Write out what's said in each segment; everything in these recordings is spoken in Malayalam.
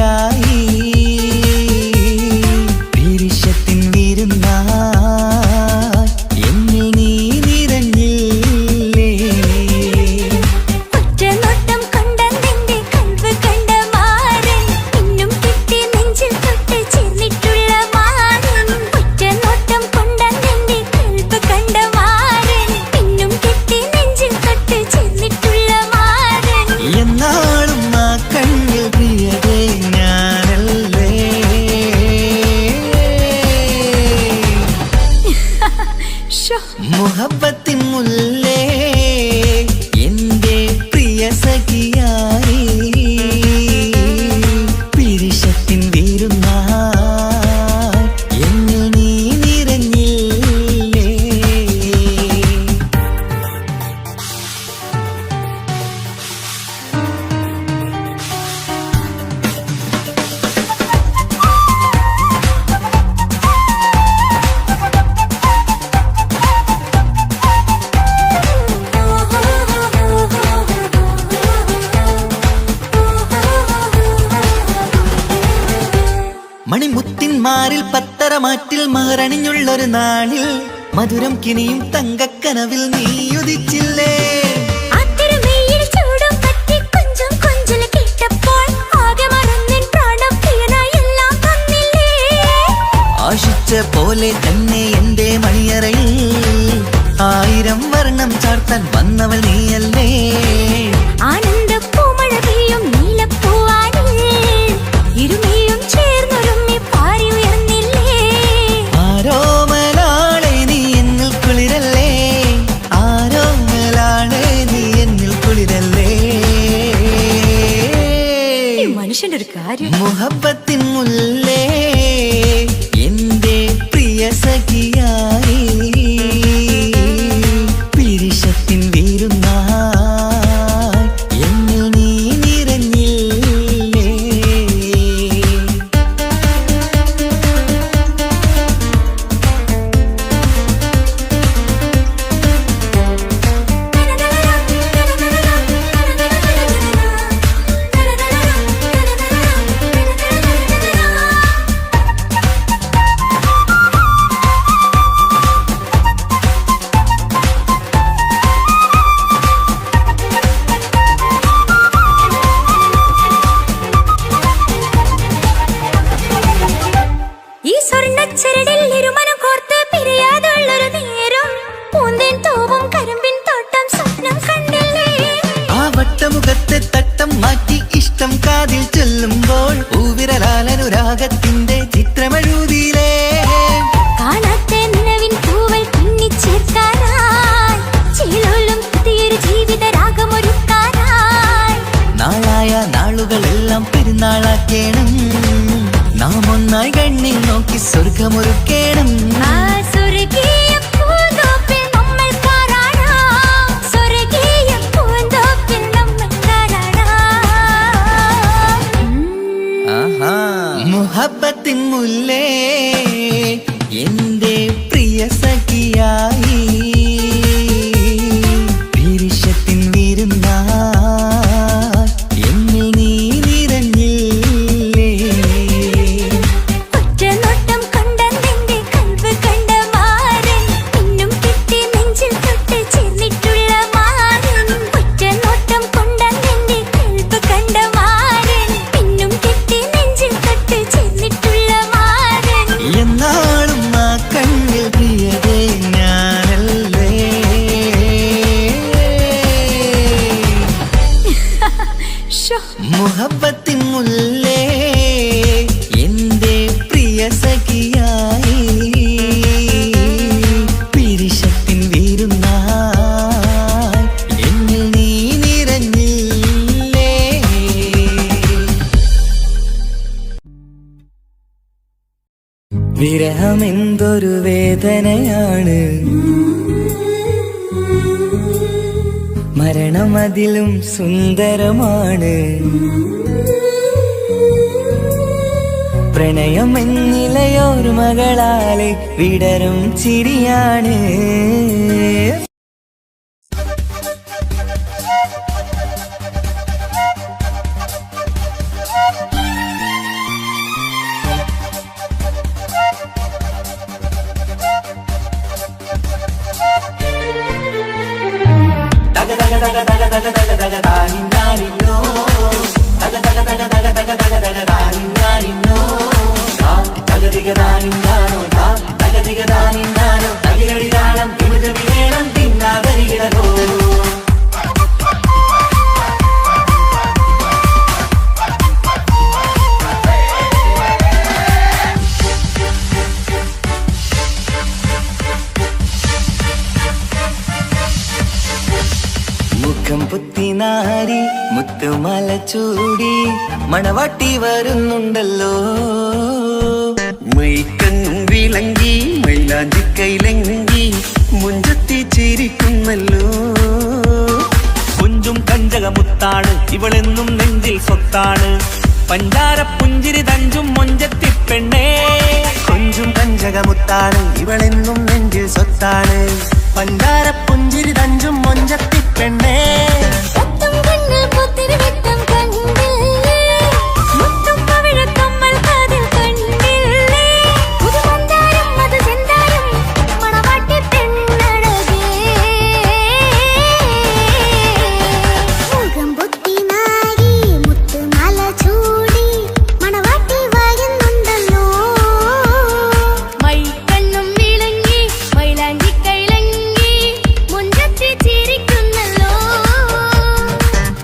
സഖിയായി പീരിഷത്തിൻ വിരുന്നായി എന്നിൽ നീ നിറഞ്ഞില്ലേ. ഒറ്റനോട്ടം കൊണ്ട നിന്റെ കൽവ് കണ്ട മാരൻ ഇന്നും കിട്ടി നെഞ്ചിൽ തൊട്ട് ചേർന്നിട്ടുള്ള മാരൻ. ഒറ്റനോട്ടം കൊണ്ട നിന്റെ കൽവ് കണ്ട മാരൻ ഇന്നും കിട്ടി നെഞ്ചിൽ തൊട്ട് ചേർന്നിട്ടുള്ള മാരൻ. എന്നാളും ആ കണ്ണിൽ പ്രിയതേ ഞാനല്ലേ. മുഹബത്തിൻ മുല്ലേ എന്റെ പ്രിയ സഖിയായി പിരിശത്തിൻ വിരുന്നായി എന്നിൽ നീ നിറഞ്ഞില്ലേ. മണിമുത്തിന്മാരിൽ പത്തരമാറ്റിൽ മഹറണിഞ്ഞുള്ളൊരു നാളിൽ മധുരം കിനിയും തങ്കക്കനവിൽ നീ ഉദിച്ചില്ലേ. ആത്തിരമേയിൽ ചൂടും പറ്റി കൊഞ്ചും കൊഞ്ചൽ കേട്ടപ്പോൾ ആകെ മറന്നിൻ പ്രാണം പ്രിയനായി എല്ലാം തന്നില്ലേ. ആശിച്ച പോലെ തന്നെ എന്റെ മണിയറയിൽ 1000 വർണ്ണം ചാർത്താൻ വന്നവൾ നീയല്ലേ. ആനന്ദ പൂമഴ പെയ്യും നീലപ്പൂവാനിൽ ഇരുമയും ചേർന്നൊരുമ്മി പാരി ഉയർന്നില്ലേ. ആരോമലാളെ നീ എന്നിൽ കുളിരല്ലേ. ആരോമലാളെ നീ എന്നിൽ കുളിരല്ലേ. മനുഷ്യന്റെ ഒരു കാര്യം. മുഹബത്തിൻ മുല്ലേ എന്റെ പ്രിയ സഖിയായി പിരിശത്തിൻ വിരുന്നായി എന്നിൽ നീ നിറഞ്ഞില്ലേ. ഈ സ്വർണ്ണച്ചരടിൽ ഇരുമനം കോർത്ത് പിരിയാതുള്ളൊരു നേരം പൂന്തേൻ തൂവും കരിമ്പിൻ തോട്ടം സ്വപ്നം കണ്ടില്ലേ. ആ വട്ടമുഖത്തെ തട്ടം മാറ്റി ഇഷ്ടം കാതിൽ ചൊല്ലുമ്പോൾ പൂവിരലാലനുരാഗത്തിന്റെ ചിത്രമെഴുതിയിലേ. കാണാത്ത നിലവിൻ പൂവൽ പിന്നിച്ചേർക്കാനായി ചിലോലും പുതിയൊരു ജീവിത രാഗമൊരുക്കാനായി നാളായ നാളുകളെല്ലാം പെരുന്നാളാക്കേണം. നാം ഒന്നായി കണ്ണിൽ നോക്കി സ്വർഗമൊരുക്കേണം. ആ സ്വർഗീയ പൂന്തോപ്പിൽ നമ്മൾ കാണാം. സ്വർഗീയ പൂന്തോപ്പിൽ നമ്മൾ കാണാം. ആഹാ. മുഹബത്തിൻ മുല്ലേ എന്റെ പ്രിയ സഖിയായി പിരിശത്തിൻ വിരുന്നായി എന്നിൽ നീ നിറഞ്ഞില്ലേ. ഒറ്റനോട്ടം കൊണ്ട നിന്റെ കൽവ് കണ്ട മാരൻ ഇന്നും കിട്ടി നെഞ്ചിൽ തൊട്ട് ചേർന്നിട്ടുള്ള മാരൻ. ഒറ്റനോട്ടം കൊണ്ട നിന്റെ കൽവ് കണ്ട മാരൻ ഇന്നും കിട്ടി നെഞ്ചിൽ തൊട്ട് ചേർന്നിട്ടുള്ള മാരൻ. എന്നാളും ആ കണ്ണിൽ പ്രിയതേ ഞാനല്ലേ. മുഹബത്തിൻ മുല്ലേ എന്റെ പ്രിയ സഖിയായി പിരിശത്തിൻ വിരുന്നായി എന്നിൽ നീ നിറഞ്ഞില്ലേ. വിരഹമെന്തൊരു വേദനയാണ്, മരണം അതിലും സുന്ദരമാണ്. പ്രണയം എന്നിലയോർമകളാലെ വിടരും ചിരിയാണ്. മുഖം പുത്തിനാരി മുത്തുമല ചൂടി മണവാട്ടി വരുന്നുണ്ടല്ലോ. മൈക്കണ്ണും വിളങ്ങി മൈലാഞ്ചി കൈലങ്കി മുഞ്ചത്തി ചിരിക്കുന്നല്ലോ. കുഞ്ചും കഞ്ചകമുത്താണ് ഇവളെന്നും നെഞ്ചിൽ സ്വത്താണ്. പഞ്ചാര പുഞ്ചിരി തഞ്ചും മൊഞ്ചത്തി പെണ്ണേ. കൊഞ്ചും കഞ്ചകമുത്താണ് ഇവളെന്നും നെഞ്ചിൽ സ്വത്താണ്. പഞ്ചാര പുഞ്ചിരി തഞ്ചും മൊഞ്ചത്തി പെണ്ണേ. മുത്തും കണ്ണിൽ പുത്തിരി വെട്ടം കണ്ടില്ലേ, മുത്തും പവിഴക്കമ്മൽ കാതിൽ കണ്ടില്ലേ, പുതുമന്ദാരം അത് ചെന്താരം മണവാട്ടി പെണ്ണഴകേ. മുഖം പൊത്തി നാരി മുത്തുമാല ചൂടി മണവാട്ടി വരുന്നുണ്ടല്ലോ. മൈക്കണ്ണും വിളങ്ങി മൈലാഞ്ചി കൈലങ്കി മുഞ്ചത്തി ചിരിക്കുന്നല്ലോ.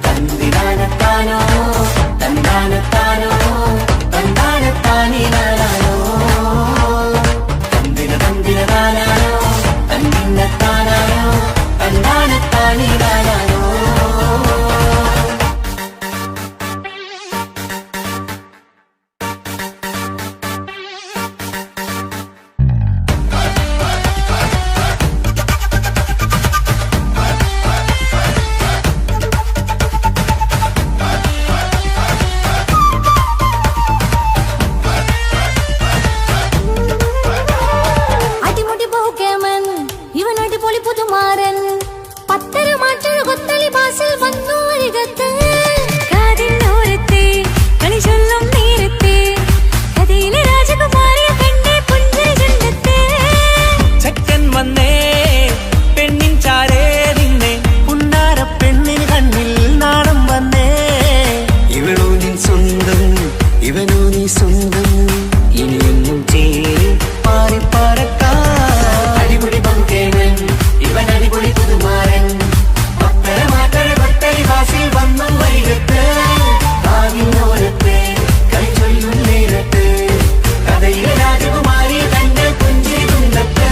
തന്തിനാനത്താനോ തന്താനത്താനോ തന്താനത്താനിനാനോ തന്തിന തന്തിനാനോ തന്തിന്നത്താനോ തന്താനത്താനിനാനോ. അടിമുടി പോകേമൻ ഇവൻ അടിപൊളി പുതുമാരൻ. പത്തര മാറ്റൊരു കൊത്തളി ബാസിൽ വന്നു അരികത്ത്. കാതിനോരത്തെ കളി ചൊല്ലും നേരത്തെ കഥയിലെ രാജകുമാരിയെ കണ്ടേ പുഞ്ചിരി ചുണ്ടത്തെ. ചെക്കൻ വന്നേ പെണ്ണിൻ ചാരേ നിന്നെ. പുന്നാര പെണ്ണിന് കണ്ണിൽ നാണം വന്നേ. ഇവളോ നീ സ്വന്തം ഇവനോ നീ സ്വന്തം. ഇനിയൊന്നും ചേരി പാറി പറക്കാം. അടിപൊളി പങ്കേവൻ ഇവൻ അടിപൊളി പുതുമാരൻ. പത്തര മാറ്റര കൊത്തരി ഭാഷയിൽ വന്നു വൈകത്ത്. കാവിനോരത്ത് കളി ചൊല്ലും നേരത്ത് കഥയിലെ രാജകുമാരി തന്റെ പുഞ്ചിരി തുണ്ടത്ത്.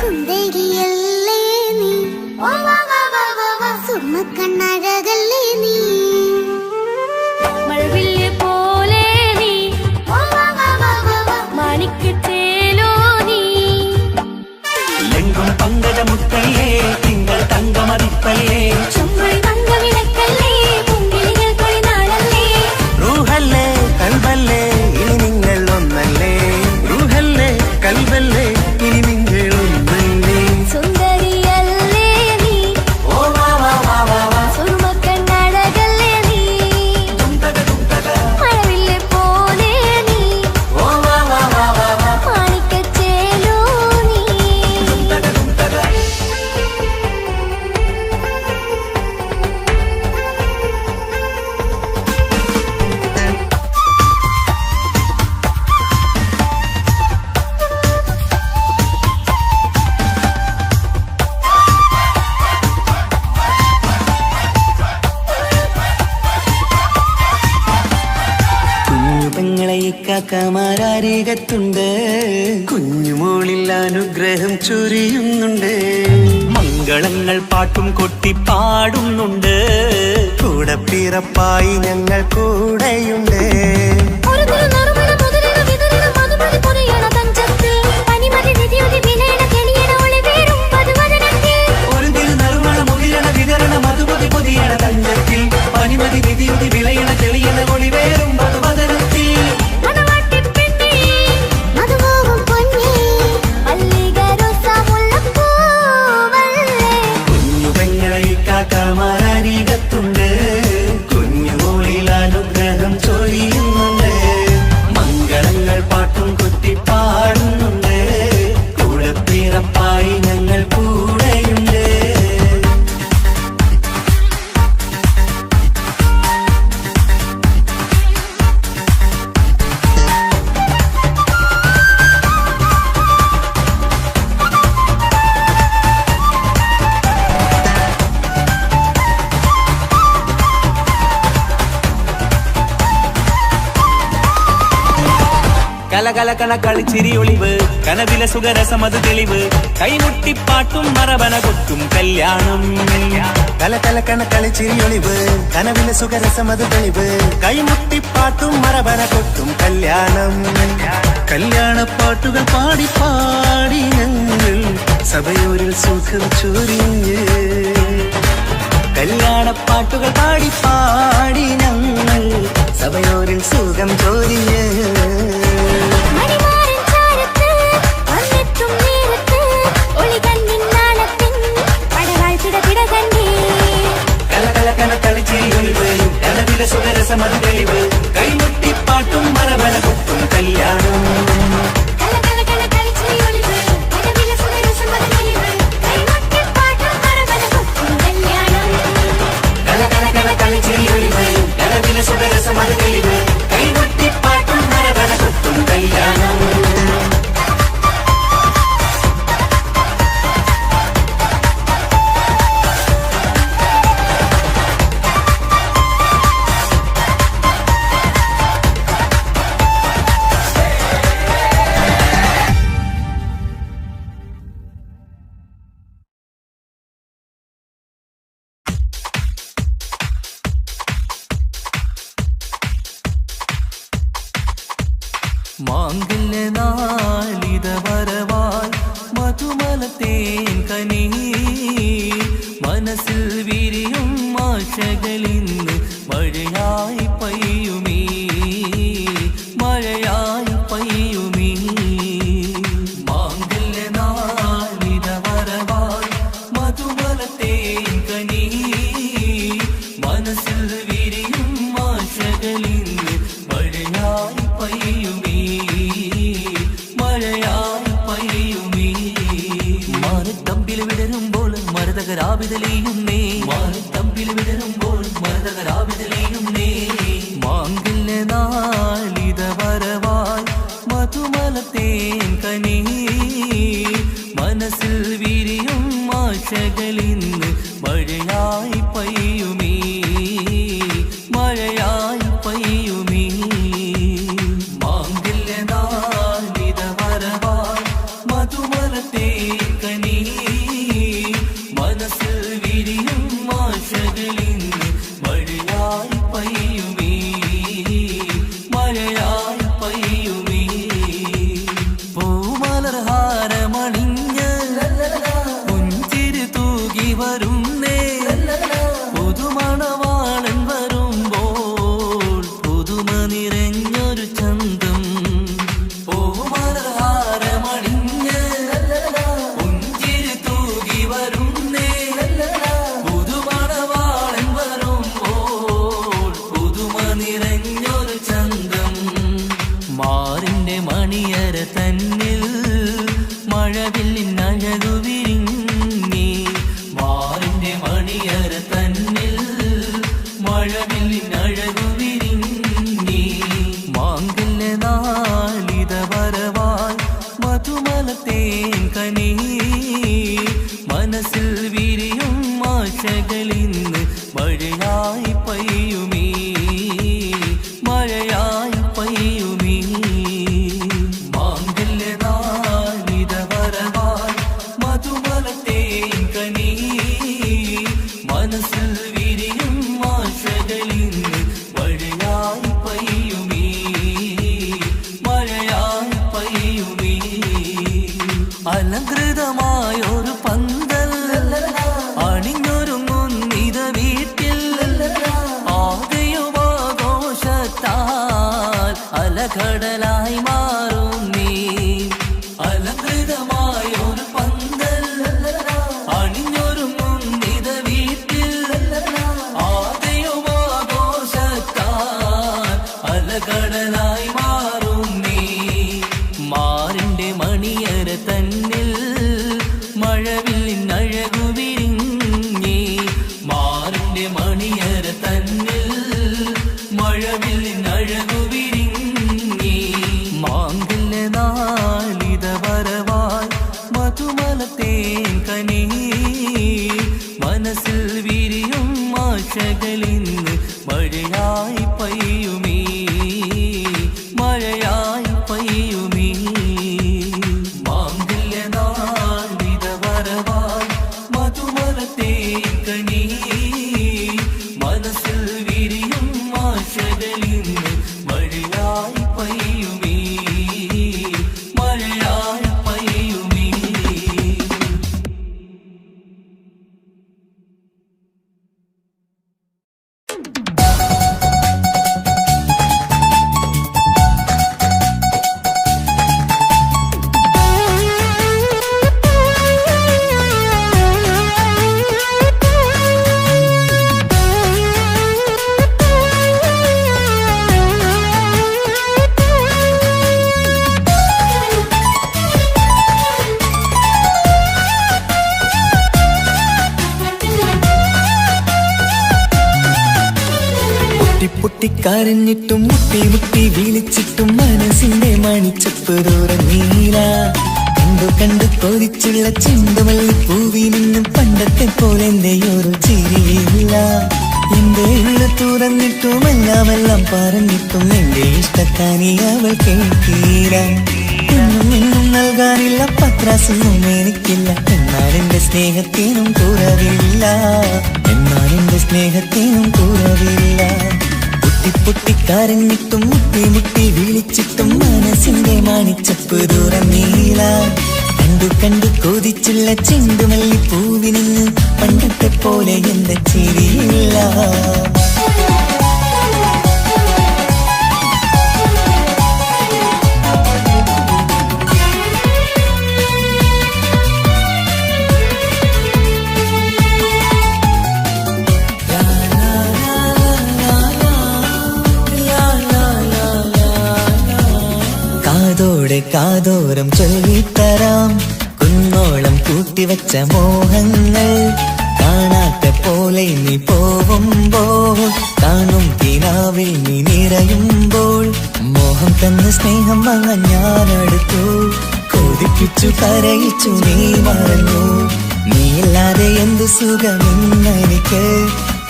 സുന്ദരിയല്ലേ നീ, സുർമ്മക്കണ്ണഴകല്ലേ നീ, മഴവില്ല് പോലെ നീ, മാണിക്യത്തേലോ നീ. എങ്കും പങ്കജമുത്തല്ലേ തിങ്കൾ തങ്കമതിപ്പല്ലേ. ചുമ്പഴി തങ്കവിളക്കല്ലേ, പൂങ്കിളികൾ കൊളിനാളല്ലേ. റൂഹല്ലേ കൽബല്ലേ ഇനി നിങ്ങൾ ഒന്നല്ലേ. റൂഹല്ലേ കൽബല്ലേ ഇനി നിങ്ങൾ ഒന്നല്ലേ. സുന്ദരിയല്ലേ നീ, സുർമ്മക്കണ്ണഴകല്ലേ നീ, മഴവില്ല് പോലെ നീ, മാണിക്യത്തേലോ നീ. കുഞ്ഞു പെങ്ങളെ ഇക്കാക്കമാരരികത്തുണ്ട്. കുഞ്ഞുമോളിൽ അനുഗ്രഹം ചൊരിയുന്നുണ്ട്. മംഗളങ്ങൾ പാട്ടും കൊട്ടി പാടുന്നുണ്ട്. കൂടെ പിറപ്പായി ഞങ്ങൾ കൂടെയുണ്ട്. ഒരു തിരുനറുമണ മുതലിന വിതരണ മധുമതി പൊതിയണ തഞ്ചത്തിൽ. പനിമതി നിധിയുതി വിലയണ തെളിയണ ഒളിവേറും പതുവദനത്തിൽ. ഒരു തിരുനറുമണ മുകിലണ വിതരണ മധുമതി പൊതിയണ തഞ്ചത്തിൽ. പനിമതി നിധിയുതി വിളയണ തെളിയണ ഒളിവേറും പതുവദനത്തിൽ. കലകലകണ കളിച്ചിരി ഒളിവ് കനവിലെ സുഖരസമത് തെളിവ് കൈമുട്ടിപ്പാട്ടും മറവന കൊട്ടും കല്യാണം കലകലകണ കളിച്ചിരി ഒളിവ് കനവിലെ സുഖരസമത് തെളിവ് കൈമുട്ടിപ്പാട്ടും മറവന കൊട്ടും കല്യാണം കല്യാണപ്പാട്ടുകൾ പാടി പാടി ഞങ്ങൾ സഭയോരിൽ സുഖം ചൊരിഞ്ഞ് കല്യാണപ്പാട്ടുകൾ പാടി പാടി ഞങ്ങൾ സഭയോരിൽ സുഖം ചൊരിഞ്ഞ് മണിമാരൻ ചാരത്ത് വന്നെത്തും നേരത്ത് ഒളികണ്ണിൻ നാളത്തിൻ പടവാൾ പിടപിട കണ്ടേ കലകലകണ കളിച്ചിരി ഒളിവ് കനവിലെ സുഖരസമത് തെളിവ് കൈമുട്ടിപ്പാട്ടും മറവന കൊട്ടും കല്യാണം കലകലകണ കളിച്ചിരി ഒളിവ് കനവിലെ സുഖരസമത് തെളിവ് കൈമുട്ടിപ്പാട്ടും മറവന കൊട്ടും കല്യാണം കലകലകണ കളിച്ചിരി ഒളിവ് കനവിലെ സുഖരസമത് തെളിവ് കൈമുട്ടിപ്പാട്ടും മറവന കൊട്ടും കല്യാണം മാംഗല്യനാളിത വരവായി മധുമലത്തേൻ കനി മനസ്സിൽ വിരിയും ആശകളിന്ന് മഴയായി പയ്യുമീ മഴയായി പയ്യുമീ മാംഗല്യനാളിത വരവായി മധുമലത്തേൻ കനി മനസ്സിൽ വിരിയും ആശകളിന്ന് മഴയായി പയ്യുമീ മഴയായി പയ്യുമീ മാനത്തമ്പിൽ വിടരുമ്പോൾ മരതകരാവിതലെയുന്നേ മാനത്തമ്പിൽ വിടരുമ്പോൾ മരതകരാവിതലെയുന്നേ മാംഗല്യനാളിത വരവായി മധുമലത്തേൻ കനി മനസ്സിൽ വിരിയും ആശകളിന്ന് മഴയായി പയ്യുമീ മഴയായി പയ്യുമീ മാംഗല്യനാളിത വരവായി മധുമലത്തേൻ കനി മനസ്സിൽ വിരിയും ആശകളിന്ന് മഴയായി പയ്യുമീ മഴയായി പയ്യുമീ പൂമലർഹാരമണിഞ്ഞ് പുഞ്ചിരി തൂകി വരുന്നേ പുതുമണവാളൻ വരുമ്പോൾ പുതുമ നിറഞ്ഞൊരു ചന്തം പൂമലർഹാരമണിഞ്ഞ് പുഞ്ചിരി തൂകി വരുന്നേ പുതുമണവാളൻ വരുമ്പോൾ പുതുമ നിറഞ്ഞൊരു ചന്തം മാറിന്റെ മണിയര തന്നിൽ മഴവില്ലിൻ അഴകു വിരിഞ്ഞി മാറിന്റെ മണിയര തന്നിൽ മഴവില്ലിൻ അഴകു വിരിഞ്ഞി മാംഗല്യനാളിത വരവായി മധുമലത്തേൻ കനി മനസ്സിൽ വിരിയും ആശകളിന്ന് മഴയായി പയ്യുമീ മഴയായി പയ്യുമീ മാംഗല്യനാളിത വരവായി മധുമലത്തേൻ കനി മനസ്സിൽ വിരിയും ആശകളിന്ന് മഴയായി പയ്യുമീ മഴയായി പയ്യുമീ അലങ്കൃതമായൊരു പന്തൽ അണിഞ്ഞൊരുങ്ങുന്നിത വീട്ടിൽ ആകെയുമാഘോഷത്താൽ അലകടലായി മാറും നീ അലങ്കൃതമായൊരു പന്തൽ അണിഞ്ഞൊരുങ്ങുന്നിത വീട്ടിൽ ആകെയുമാഘോഷത്താൽ അലകടലായി മാറും നീ മാറിന്റെ മണിയര തന്നിൽ മഴവില്ലിൻ അഴകു വിരിഞ്ഞി മാറിന്റെ മണിയര തന്നിൽ മഴവില്ലിൻ അഴകു വിരിഞ്ഞി കരഞ്ഞിട്ടും മുട്ടി മുട്ടി വിളിച്ചിട്ടും മനസ്സിന്റെ മണിച്ചപ്പ് തുറന്നീല. കണ്ടു കണ്ടു കൊതിച്ചുള്ള ചെണ്ടുമല്ലി പൂവിൽ നിന്നും പണ്ടത്തെ പോലെ എന്റെ ഒരു ചിരിയില്ല. എന്റെ ഉള്ളു തുറന്നിട്ടും എല്ലാം പറഞ്ഞിട്ടും എന്റെ ഇഷ്ടക്കാരി അവൾ കേട്ടീര. ഒന്നും നൽകാനില്ല, പത്രാസൊന്നും എനിക്കില്ല. എന്നാൽ എന്റെ സ്നേഹത്തിനും കുറവില്ല, എന്നാൽ എന്റെ സ്നേഹത്തിനും കുറവില്ല. പൊട്ടി കരഞ്ഞിട്ടും മുട്ടി മുട്ടി വിളിച്ചിട്ടും മനസ്സിന്റെ മണിച്ചപ്പ് തുറന്നീല. കണ്ടു കണ്ടു കൊതിച്ചുള്ള ചെണ്ടുമല്ലി പൂവിന് പണ്ടത്തെ പോലെ എന്റെ ചിരിയില്ല. കാതോടെ കാതോരം ചൊല്ലിത്തരാം കുന്നോളം കൂട്ടിവച്ച മോഹങ്ങൾ. കാണാത്ത പോലെ നീ പോവുമ്പോൾ, കാണും കിനാവിൽ നീ നിറയുമ്പോൾ, മോഹം തന്ന സ്നേഹം വാങ്ങാൻ ഞാനടുത്തു. കൊതിപ്പിച്ചു കരയിച്ചു നീ മറന്നു. നീയില്ലാതെ എന്ത് സുഖമെന്നെനിക്ക്.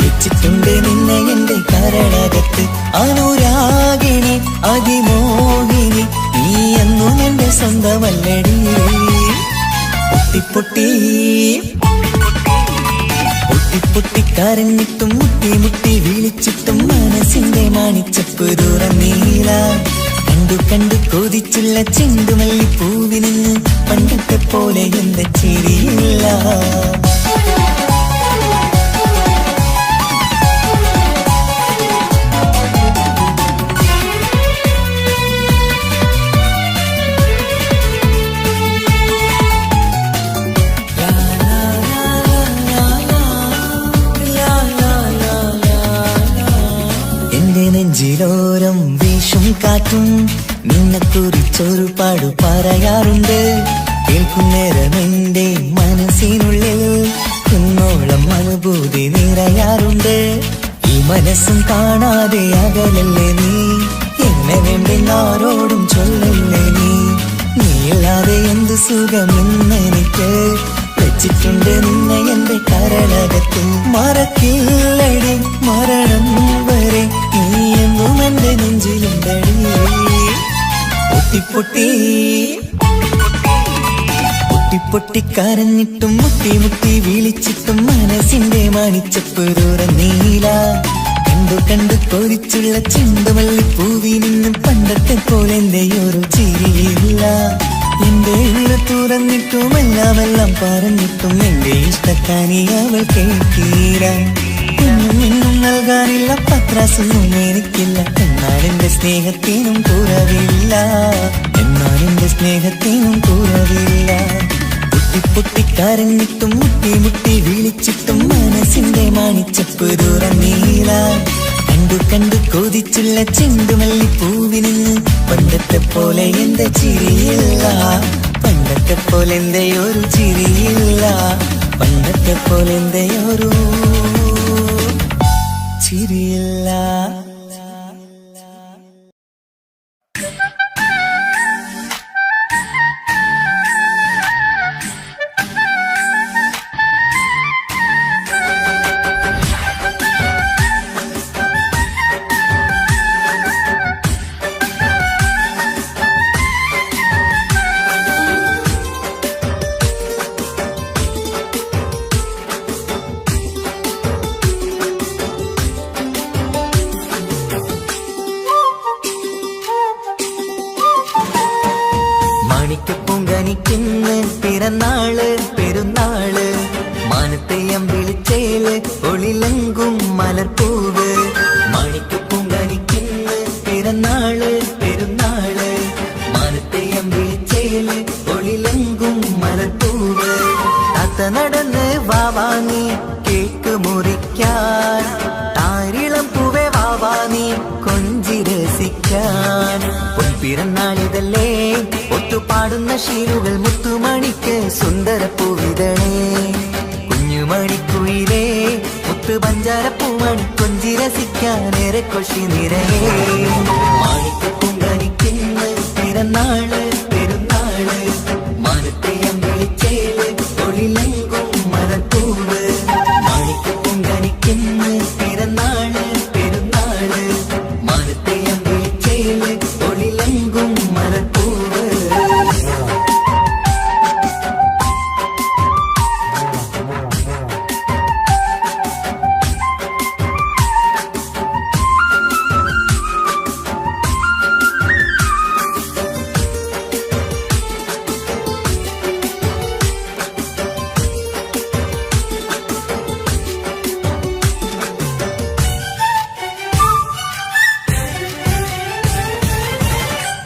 വെച്ചിട്ടുണ്ട് നിന്നെ എന്റെ കരളകത്ത്. അനുരാഗിണി അതിമോഹിനി നീ എന്നും എന്റെ സ്വന്തമല്ലടി. പൊട്ടി പൊട്ടി കരഞ്ഞിട്ടും മുട്ടി മുട്ടി വിളിച്ചിട്ടും മനസ്സിന്റെ മണിച്ചപ്പ് തുറന്നീല. കണ്ടു കണ്ടു കൊതിച്ചുള്ള ചെണ്ടുമല്ലി പൂവിന് പണ്ടത്തെ പോലെ എന്റെ ചിരിയില്ല. നെഞ്ചിലോരം വീശും കാറ്റും നിന്നെ കുറിച്ചൊരു പാടു പറയാറുണ്ട്. കേൾക്കുന്നേരം എന്റെ മനസ്സിനുള്ളിൽ കുന്നോളം അനുഭൂതി നിറയാറുണ്ട്. ഈ മനസ്സും കാണാതെ അകലല്ലേ നീ, എന്നെ വേണ്ടെന്നാരോടും ചൊല്ലല്ലേ നീ. നീയില്ലാതെ എന്ത് സുഖമെന്നെനിക്ക്. വെച്ചിട്ടുണ്ട് നിന്നെ എന്റെ കരളകത്ത്. മറക്കില്ലടി മരണം വരെ നീ എന്നും എന്റെ നെഞ്ചിലുണ്ടടി. പൊട്ടി പൊട്ടി കരഞ്ഞിട്ടും മുട്ടി മുട്ടി വിളിച്ചിട്ടും മനസ്സിന്റെ മണിച്ചപ്പ് തുറന്നീല. കണ്ടു കണ്ടു കൊതിച്ചുള്ള ചെണ്ടുമല്ലി പൂവിൽ നിന്നും പണ്ടത്തെ പോലെ എന്റെ ഒരു ചിരിയില്ല. എന്റെ ഉള്ളു തുറന്നിട്ടും എല്ലാം പറഞ്ഞിട്ടും എന്റെ ഇഷ്ടക്കാരി അവൾ കേട്ടീര. ഒന്നും നൽകാനില്ല, പത്രാസൊന്നും എനിക്കില്ല. എന്നാൽ എന്റെ സ്നേഹത്തിനും കുറവില്ല, എന്നാൽ എന്റെ സ്നേഹത്തിനും കുറവില്ല. പൊട്ടി കരഞ്ഞിട്ടും മുട്ടി മുട്ടി വിളിച്ചിട്ടും മനസ്സിന്റെ മണിച്ചപ്പ് തുറന്നീല. കണ്ടു കണ്ടു കൊതിച്ചുള്ള ചെണ്ടുമല്ലി പൂവിന് പണ്ടത്തെ പോലെ എന്റെ ചിരിയില്ല. പണ്ടത്തെ പോലെ എന്റെ ഒരു ചിരിയില്ല. പണ്ടത്തെ പോലെ എന്റെ ഒരു ചിരിയില്ല. മാണിക്കപ്പൂങ്കനിക്കിന്ന് പിറന്നാള് പെരുന്നാള്. മാനത്തെയം വിളിച്ചേല് ഒളിലങ്കും മലർപ്പൂവ്. മാണിക്കപ്പൂങ്കനിക്കിന്ന് പിറന്നാള് പെരുന്നാള്. മാനത്തെയം വിളിച്ചേല് ഒളിലങ്കും മലർപ്പൂവ്. താത്ത നടന്ന് വാവാനി കേക്ക് മുറിക്കാൻ. താരിളം പൂവേ വാവാനി കൊഞ്ചി രസിക്കാൻ. പൊൻപിറന്നാളിതല്ലേ ഒത്തുപാടുന്ന ശീലുകൾ മുത്തുമണിക്ക് സുന്ദരപ്പൂവിതളേ. കുഞ്ഞുമണിക്കുയിലേ മുത്തു പഞ്ചാരപ്പൂമണി കൊഞ്ചിര രസിക്കാനേറെ കൊഷി നിറയെ മാണിക്കപ്പൂങ്കനിക്കുന്ന പിറന്നാള് പെരുന്നാള് മാനത്തെയം വിളിച്ചേല് തൊഴിലെങ്കും മരത്തൂവ് മാണിക്കപ്പൂങ്കനിക്കുന്ന പിറന്നാള് പെരുന്നാള് മാനത്തെയം വിളിച്ചേല് തൊഴിലെങ്കും മരത്തൂവ്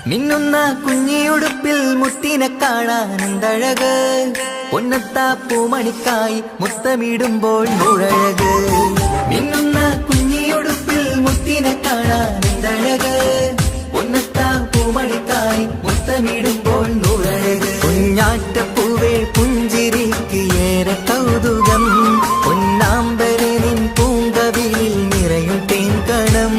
മിന്നുന്ന കുഞ്ഞിയുടുപ്പിൽ മുത്തിനെ കാണാനെന്തഴക് പൊന്നത്താ പൂമണിക്കായി മുത്തമിടുമ്പോൾ നൂഴഴക് മിന്നുന്ന കുഞ്ഞിയുടുപ്പിൽ മുത്തിനെ കാണാനെന്തഴക് പൊന്നത്താ പൂമണിക്കായി മുത്തമിടുമ്പോൾ നൂഴഴക് കുഞ്ഞാറ്റപ്പൂവേ പുഞ്ചിരിക്ക് ഏറെ കൗതുകം പൊന്നാമ്പരെ നിൻ പൂങ്കവിയിൽ നിറയും തേൻകണം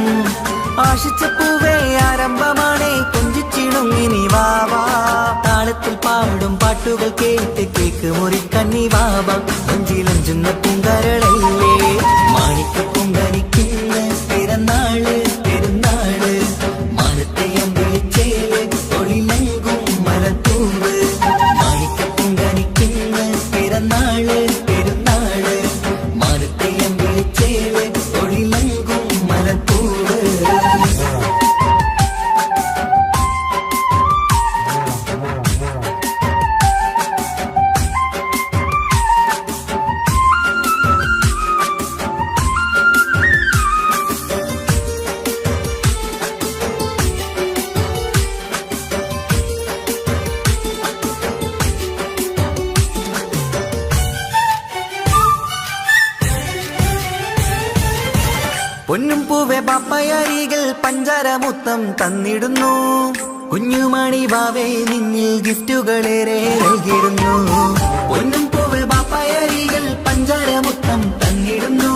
ആശിച്ച പൂവേ ആരംഭമാണേ കൊഞ്ചിച്ചിടുങ്ങിനി വാവാ താളത്തിൽ പാടും പാട്ടുകൾ കേട്ട് കേക്ക് മുറിക്കണ്ണി വാവാ കൊഞ്ചിലഞ്ചുന്ന പൂങ്കരളല്ലേ മാണിക്ക പൂങ്കനിക്കുന്ന പിറന്നാള് പെരുന്നാള് മാനത്തെയം വിളിച്ചേല് തൊഴിലെങ്കും മലത്തൂവ് മാണിക്ക പൂങ്കനിക്കുന്ന പിറന്നാള് പെരുന്നാള് മാനത്തെയം വിളിച്ചേല് തൊഴിലെങ്കും മലത്തൂവ് പൊന്നും പൂവെ പാപ്പയരികൾ പഞ്ചാരമുത്തം തന്നിടുന്നു കുഞ്ഞുമണി വാവേ നിന്നിൽ ഗിഫ്റ്റുകളേറെ നൽകിയിരുന്നു പൊന്നും പൂവെ പാപ്പയരികൾ പഞ്ചാരമുത്തം തന്നിടുന്നു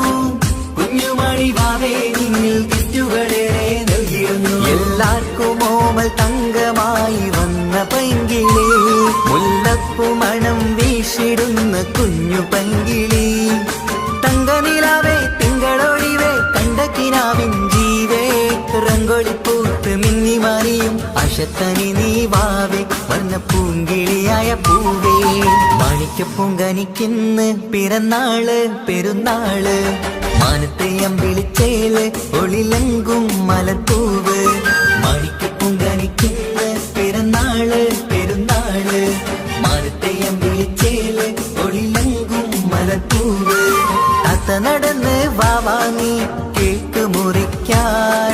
കുഞ്ഞുമണി വാവേ നിന്നിൽ ഗിഫ്റ്റുകളേറെ നൽകിയിരുന്നു എല്ലാവർക്കും ഓമൽ തങ്കമായി വന്ന പൈങ്കിളി മുല്ലപ്പൂ മണം വീശിടുന്ന കുഞ്ഞു പൈങ്കിളി തങ്കനിലാവേ തിങ്കളൊഴിവേ കണ്ടക്കിനാവിൻ ജീവേ റംഗോളിപ്പൂത്ത് മിന്നി മാറിയും അശത്തനി നീ വാവേ വന്ന പൂങ്കിളിയായ പൂവേ മാണിക്കപ്പൂങ്കനിക്കുന്ന പിറന്നാള് പെരുന്നാള് മാനത്തെയം വിളിച്ചേല് ഒളിലെങ്കും മലത്തൂവ് മാണിക്കപ്പൂങ്കനിക്കുന്ന പിറന്നാള് പെരുന്നാള് മാനത്തെയം വിളിച്ചേല് ഒളിലെങ്കും മലത്തൂവ് താത്ത നടന്ന് വാവാ നീ കേക്ക് മുറിക്കാൻ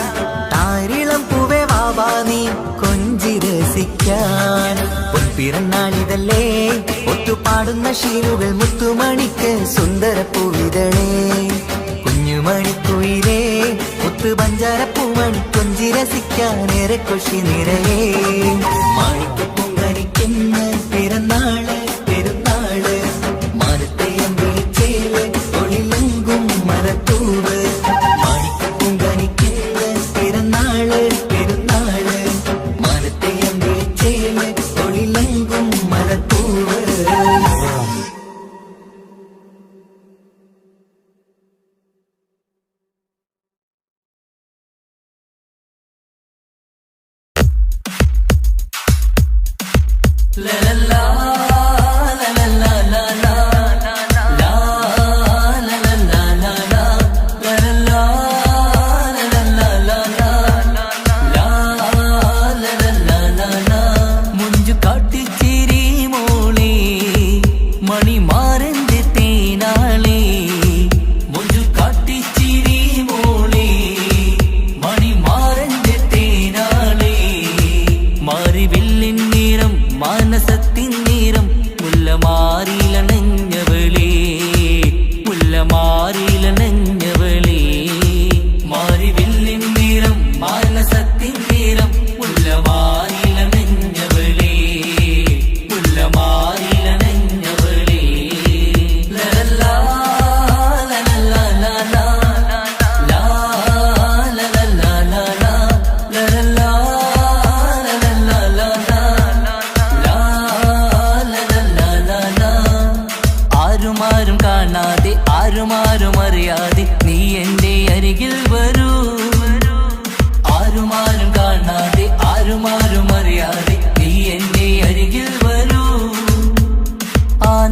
താരിളം പൂവേ വാവാ നീ കൊഞ്ചി രസിക്കാൻ പൊൻപിറന്നാളിതല്ലേ ഒത്തുപാടുന്ന ശീലുകൾ മുത്തുമണിക്ക് സുന്ദര പൂവിതളേ കുഞ്ഞുമണിക്കുയിലേ മുത്തു പഞ്ചാരപ്പൂമണി കൊഞ്ചി രസിക്കാനേറെ കൊഷി നിറയെ മാണിക്കപ്പൂങ്കനിക്കുന്ന പിറന്നാള് പെരുന്നാള് മാനത്തെയം വിളിച്ചേല് തൊഴിലെങ്കും മരത്തൂവ് മാണിക്കപ്പൂങ്കനിക്കുന്ന പിറന്നാള് പെരുന്നാള് മാനത്തെയം വിളിച്ചേല് തൊഴിലെങ്കും മരത്തൂവ്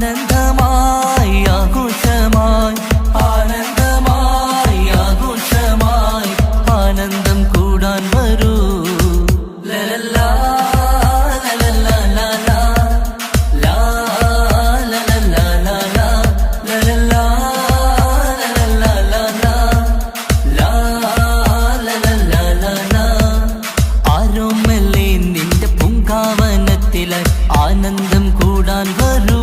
ആനന്ദമായി ആഘോഷമായി ആനന്ദമായി ആഘോഷമായി ആനന്ദം കൂടാൻ വരൂ ലലലാ ലലലാ ലലാ ലാ ലലലാ ലലാ ലലലാ ലലലാ ലലാ ലാ ലലലാ ലലാ ആരോമല്ലേ നിന്റെ പൂങ്കാവനത്തിലെ ആനന്ദം കൂടാൻ വരൂ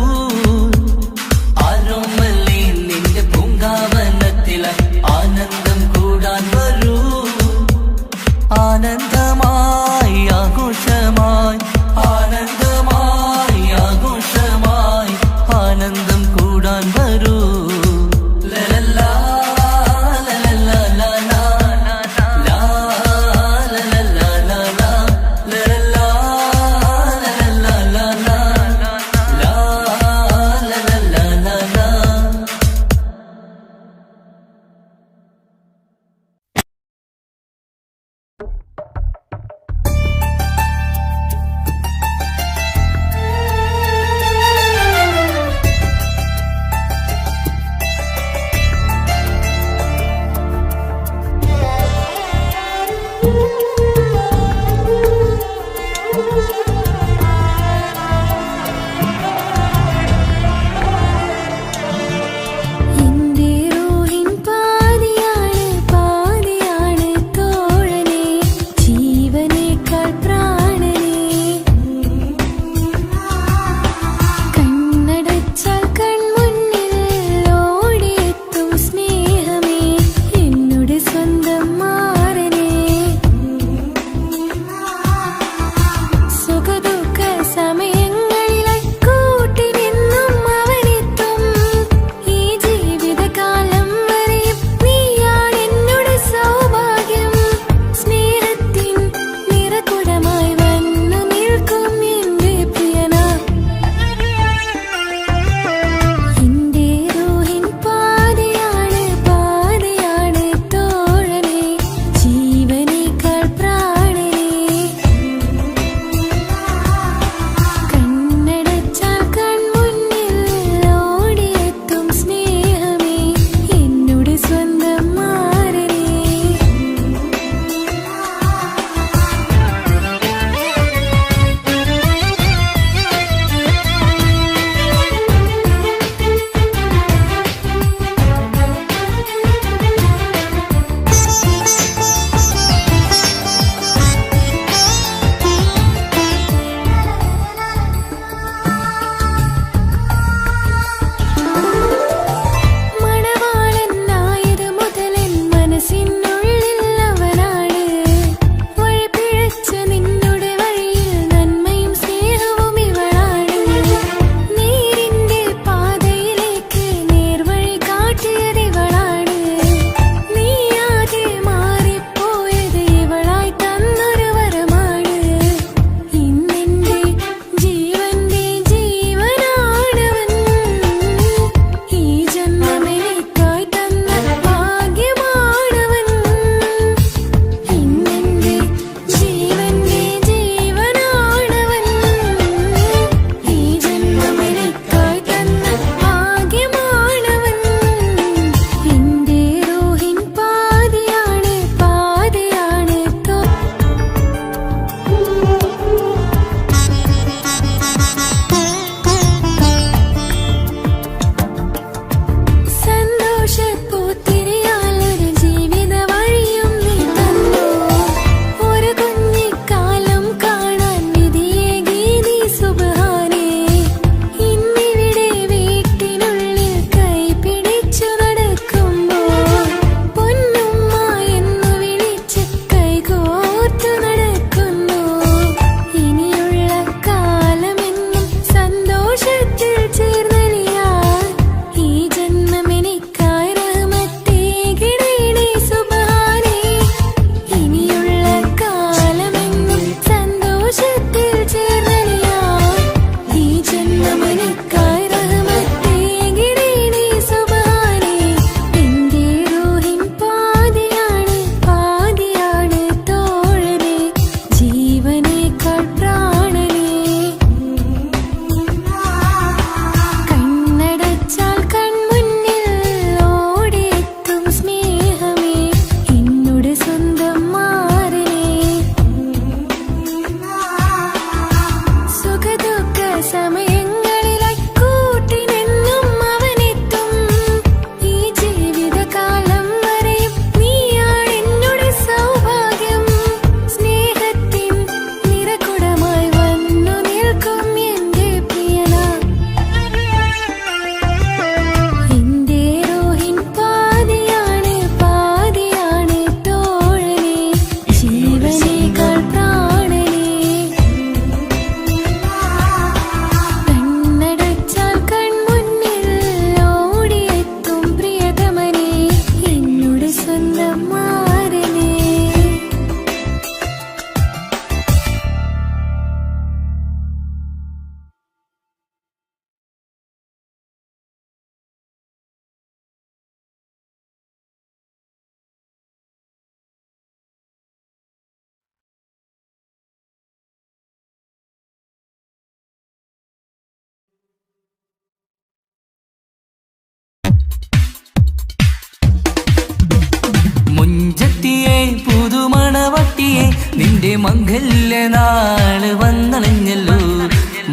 മുഞ്ചത്തിയെ പുതുമണവട്ടിയെ നിന്റെ മംഗല്യ നാള് വന്നണഞ്ഞല്ലോ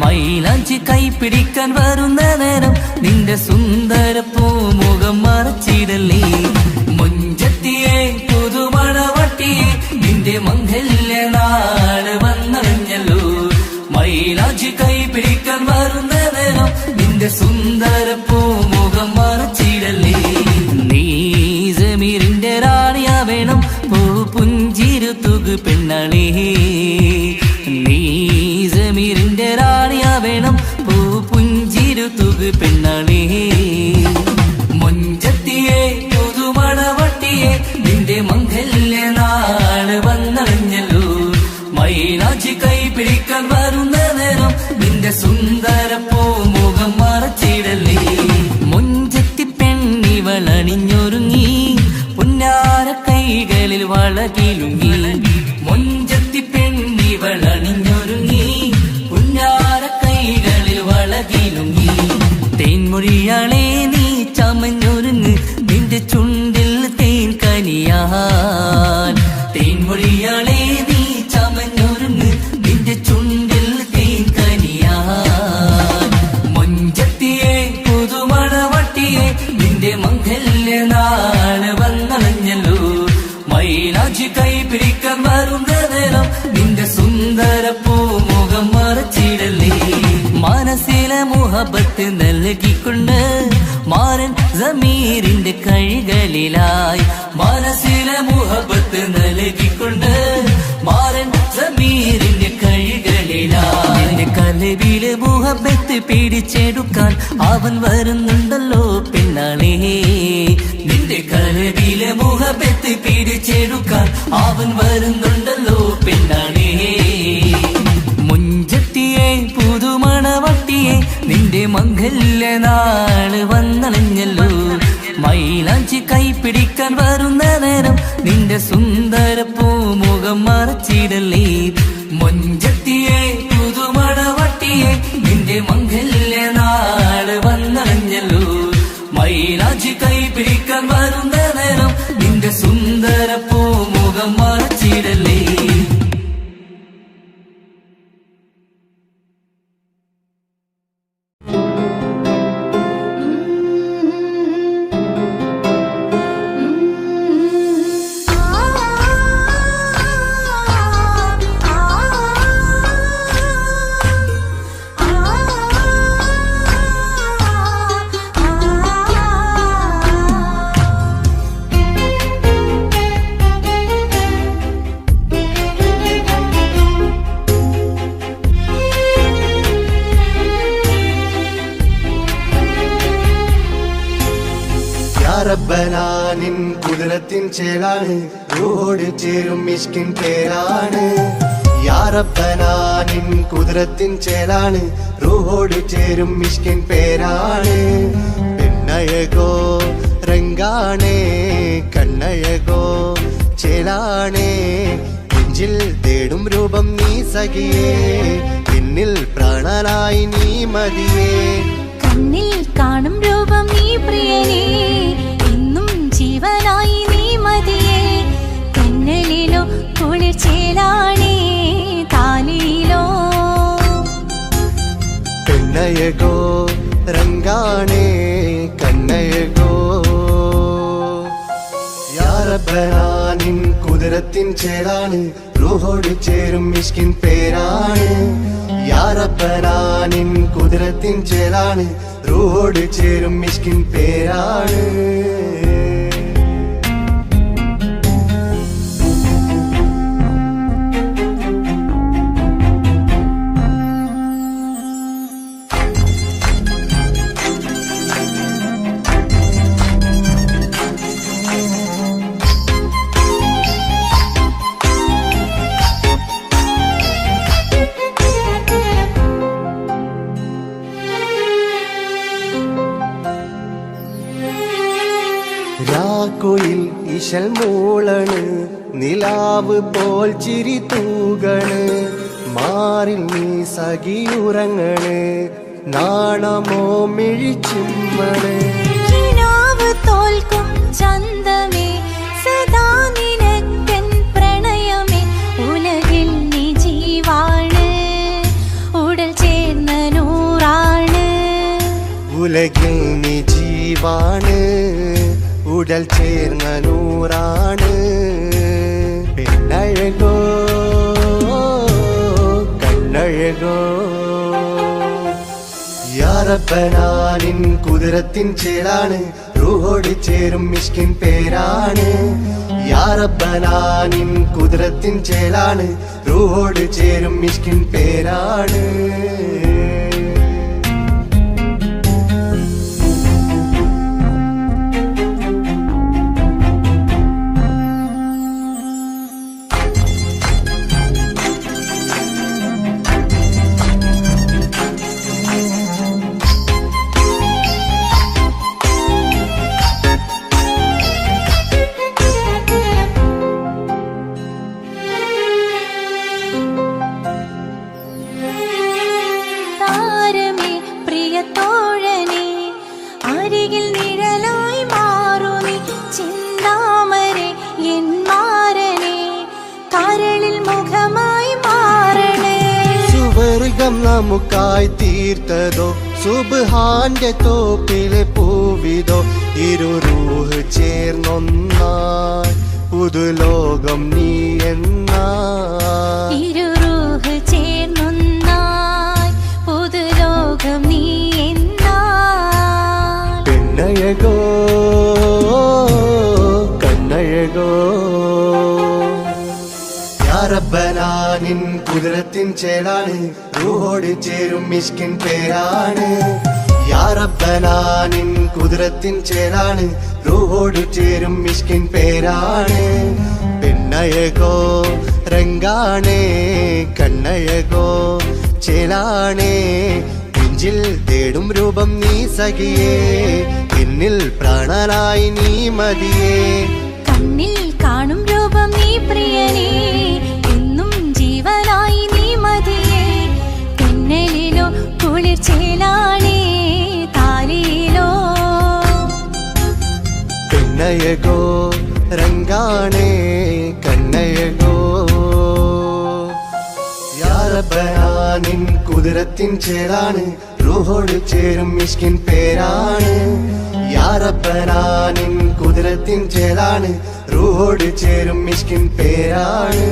മൈലാഞ്ചി കൈപിടിക്കാൻ വരുന്ന നേരം നിന്റെ സുന്ദര പൂമുഖം മറച്ചിടല്ലേ മുഞ്ചത്തിയെ പുതുമണവട്ടിയെ നിന്റെ മംഗല്യ നാള് വന്നണഞ്ഞല്ലോ മൈലാഞ്ചി കൈപിടിക്കാൻ വരുന്ന നേരം നിന്റെ സുന്ദര പൂമുഖം മറച്ചിടല്ലേ നീ ജമീറിന്റെ റാണിയാ വേണം പൂ പുഞ്ചിരു തുകു പെണ്ണളേ നീ ജമീറിന്റെ റാണിയാ വേണം പൂ പുഞ്ചിരു തുകു പെണ്ണളേ മുഞ്ചത്തിയെ പുതുമണവട്ടിയെ നിന്റെ മംഗല്യ നാള് വന്നണഞ്ഞല്ലോ മൈലാഞ്ചി കൈപിടിക്കാൻ വരുന്ന നേരം നിന്റെ സുന്ദര പൂമുഖം മറച്ചിടല്ലേ മുഞ്ചത്തി പെണ്ണിവളണിഞ്ഞൊരുങ്ങി പുന്നാര കൈകളിൽ വളകിലുങ്ങി മുഞ്ചത്തി പെണ്ണിവളണിഞ്ഞൊരുങ്ങി പുന്നാര കൈകളിൽ വളകിലുങ്ങി തേൻമൊഴിയാളെ നീ ചമഞ്ഞൊരുങ്ങ് നിന്റെ ചുണ്ടിൽ തേൻ കനിയാൻ തേൻമൊഴിയാളെ നീ ചമഞ്ഞൊരുങ്ങ് നിന്റെ ചുണ്ടിൽ തേൻ കനിയാൻ മുഞ്ചത്തിയെ പുതുമണവട്ടിയെ നിന്റെ മംഗല്യ നാള് വന്നണഞ്ഞല്ലോ മൈലാഞ്ചി കൈപിടിക്കാൻ വരുന്ന നേരം നിന്റെ സുന്ദര പൂമുഖം മറച്ചിടല്ലേ മനസ്സിലെ മുഹബത്ത് നൽകിക്കൊണ്ട് മാരൻ ജമീറിന്റെ കൈകളിലായി മനസ്സിലെ മുഹബത്ത് നൽകിക്കൊണ്ട് മാരൻ ജമീറിന്റെ കൈകളിലായി നിന്റെ കലവിലെ മുഹബത്ത് പിടിച്ചെടുക്കാൻ അവൻ വരുന്നുണ്ടല്ലോ പെണ്ണാളേ നിന്റെ കലവിലെ മുഹബത്ത് പിടിച്ചെടുക്കാൻ അവൻ വരുന്നുണ്ടല്ലോ പെണ്ണാളേ മുഞ്ചത്തിയെ പുതുമണവട്ടിയെ നിന്റെ മംഗല്യ നാള് വന്നണഞ്ഞല്ലോ മൈലാഞ്ചി കൈപിടിക്കാൻ വരുന്ന നേരം നിന്റെ സുന്ദര പൂമുഖം മറച്ചിടല്ലേ മുഞ്ചത്തിയെ പുതുമണവട്ടിയെ നിന്റെ മംഗല്യ നാള് വന്നണഞ്ഞല്ലോ മൈലാഞ്ചി കൈപിടിക്കാൻ വരുന്ന നേരം നിന്റെ സുന്ദര പൂമുഖം മറച്ചിടല്ലേ റബ്ബനാനിൻ കുതിരത്തിൻ ചേലാണ് റൂഹോട് ചേരും മിഷ്കിൻ പേരാണ് യാ റബ്ബനാനിൻ കുതിരത്തിൻ ചേലാണ് റൂഹോട് ചേരും മിഷ്കിൻ പേരാണ് പെണ്ണഴകോ രംഗാണേ കണ്ണഴകോ ചേലാണേ നെഞ്ചിൽ തേടും രൂപം നീ സഖിയേ എന്നിൽ പ്രാണനായി നീ മതിയേ കണ്ണിൽ കാണും രൂപം നീ പ്രിയനേ എന്നും ജീവനായി നീ മതിയേ കണ്ണലിലോ കുളിർച്ചേലാണേ താലിയിലോ പെണ്ണഴകോ രംഗാണേ കണ്ണഴകോ യാ റബ്ബനാനിൻ കുതിരത്തിൻ ചേലാണ് റൂഹോട് ചേരും മിഷ്കിൻ പേരാണ് യാ റബ്ബനാനിൻ കുതിരത്തിൻ ചേലാണ് റൂഹോട് ചേരും മിഷ്കിൻ പേരാണ് രാക്കുയിൽ ഇശൽ മൂളണ് നിലാവ് പോൽ ചിരി തൂകണ് മാറിൽ നീ സഖിയുറങ്ങണ് നാണമോ മിഴിച്ചുമ്മണ് കിനാവ് തോൽക്കും ചന്തമേ സദാ നിനക്ക് ഉലകിൽ നീ ജീവാണ് ഉടൽ ചേർന്ന നൂറാണ് പെണ്ണഴകോ കണ്ണഴകോ യാ റബ്ബനാ നിൻ കുതിരത്തിൻ ചേലാണ് റൂഹോട് ചേരും മിഷ്കിൻ പേരാണ് യാ റബ്ബനാ നിൻ കുതിരത്തിൻ ചേലാണ് റൂഹോട് ചേരും മിഷ്കിൻ പേരാണ് നമുക്കായി തീർത്തതോ സുബ്ഹാന്റെ തോപ്പിലെ പൂവിതോ ഇരുറൂഹ് ചേർന്നൊന്നായി പുതുലോകം നീ എന്നായി ഇരുറൂഹ് ചേർന്നൊന്നായി പുതുലോകം നീ എന്നായി പെണ്ണഴകോ കണ്ണഴകോ യാ റബ്ബനാ നിൻ കുതിരത്തിൻ ചേലാണ് റൂഹോട് ചേരും മിഷ്കിൻ പേരാണ് യാ റബ്ബനാ നിൻ കുതിരത്തിൻ ചേലാണ് റൂഹോട് ചേരും മിഷ്കിൻ പേരാണ് പെണ്ണഴകോ രംഗാണേ കണ്ണഴകോ ചേലാണേ നെഞ്ചിൽ തേടും രൂപം നീ സഖിയേ എന്നിൽ പ്രാണനായി നീ മതിയേ കണ്ണിൽ കാണും രൂപം നീ പ്രിയനേ എന്നും ജീവനായി നീ മതിയേ തെന്നലിലോ കുളിർ ചേലാണേ താലിയിലോ പെണ്ണഴകോ രംഗാണേ കണ്ണഴകോ യാ റബ്ബനാ നിൻ കുതിരത്തിൻ ചേലാണ് റൂഹോട് ചേരും മിഷ്കിൻ പേരാണ് യാ റബ്ബനാ നിൻ കുതിരത്തിൻ ചേലാണ് റൂഹോട് ചേരും മിഷ്കിൻ പേരാണ്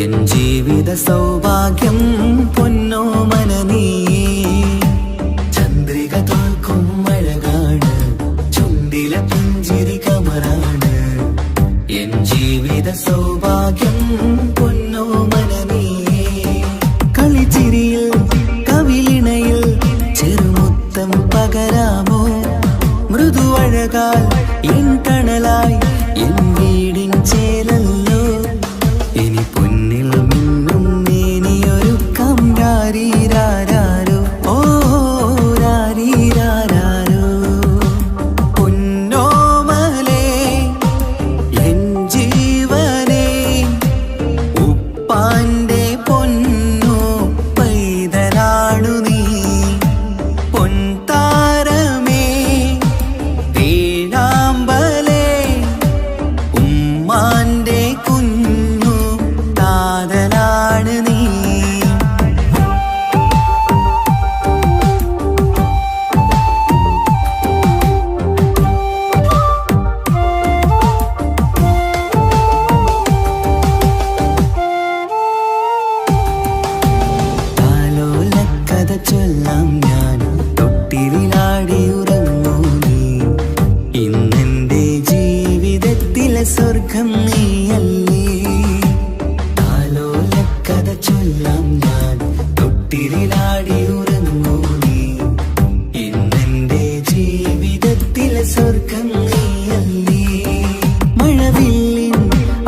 എൻ ജീവിത സൗഭാഗ്യം പൊന്നോമന നീ പകരാമോ മൃദുവഴകാൽ എൻ തണലായി എൻ വീടിൻ ചേലല്ലോ ഇനി പൊന്നിൽ മിന്നും നീനിയൊരുക്കം രാരീരാരോ ഓ രാരീരാരോ പൊന്നോമലേ എൻ ജീവനേ ഉപ്പാന്റെ പൊന്നോ പൈതലാണു നീ പൊൻതാരമേ വേഴാമ്പലേ ഉമ്മാന്റെ കുഞ്ഞു താതലാണ് നീ താലോലക്കഥ ചൊല്ലാം ഞാൻ തൊട്ടിലാടി ഉറങ്ങൂ നീ ഇന്നെന്റെ ജീവിതത്തിലെ സ്വർഗം നീയല്ലേ താലോലക്കഥ ചൊല്ലാം ഞാൻ തൊട്ടിലാടി ഉറങ്ങൂ നീ ഇന്നെന്റെ ജീവിതത്തിലെ സ്വർഗം നീയല്ലേ മഴവില്ലിൻ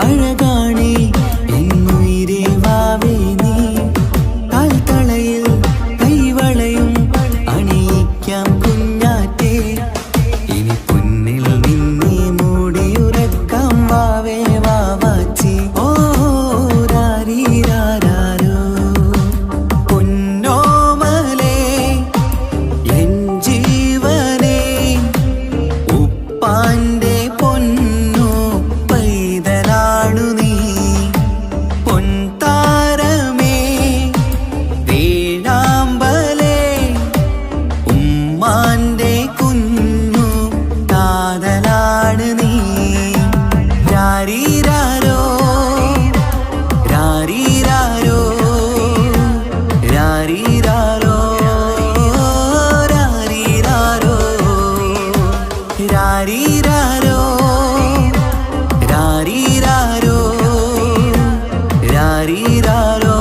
അഴകാണേ എന്നുയിരേ വാവേ നീ കാൽത്തളയിൽ കൈവളയും അണിയിക്കാം കുഞ്ഞാറ്റേ ഇനി പൊന്നിൽ നിന്നെ മൂടിയുറക്കാം വാവേ വാവാച്ചി ഓ രാരീരാരോ പൊന്നോമലേ എൻ ജീവനേ ഉപ്പാന്റെ പൊന്നോ പൈതലാണു നീ പൊൻതാരമേ വേഴാമ്പലേ ഉമ്മാന്റെ കുഞ്ഞു താതലാണ് നീ രാരീരാരോ രാരീരാരോ രാരീരാരോ രാരീരാരോ രാരീരാരോ രാരീരാരോ രാരീരാരോ